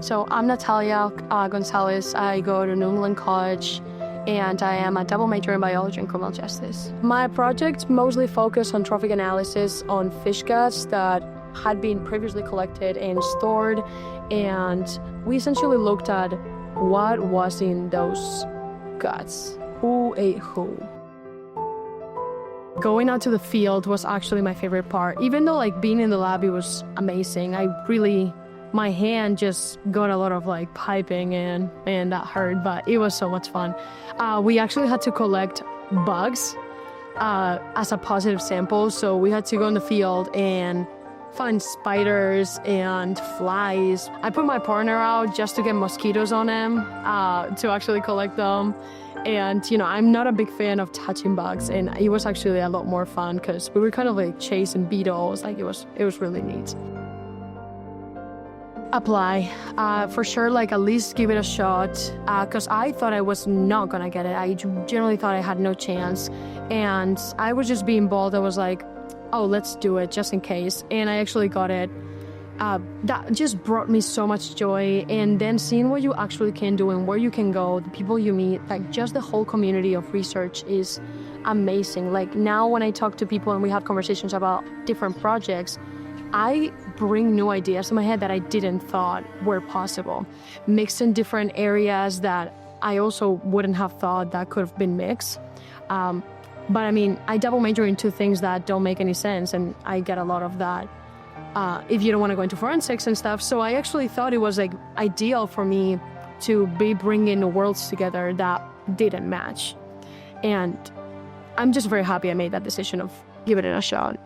So I'm Natalia Gonzalez. I go to New England College, and I am a double major in biology and criminal justice. My project mostly focused on trophic analysis on fish guts that had been previously collected and stored, and we essentially looked at what was in those guts, who ate who. Going out to the field was actually my favorite part. Even though being in the lab, it was amazing. My hand just got a lot of piping and that hurt, but it was so much fun. We actually had to collect bugs as a positive sample. So we had to go in the field and find spiders and flies. I put my partner out just to get mosquitoes on him, to actually collect them. And, I'm not a big fan of touching bugs, and it was actually a lot more fun because we were kind of chasing beetles. It was really neat. Apply. For sure, at least give it a shot, because I thought I was not gonna get it. I generally thought I had no chance, and I was just being bold. I was like, oh, let's do it just in case, and I actually got it. That just brought me so much joy, and then seeing what you actually can do and where you can go, the people you meet, just the whole community of research is amazing. Now when I talk to people and we have conversations about different projects, I bring new ideas to my head that I didn't thought were possible, mixed in different areas that I also wouldn't have thought that could have been mixed. But I double major in two things that don't make any sense, and I get a lot of that if you don't want to go into forensics and stuff. So I actually thought it was ideal for me to be bringing worlds together that didn't match. And I'm just very happy I made that decision of giving it a shot.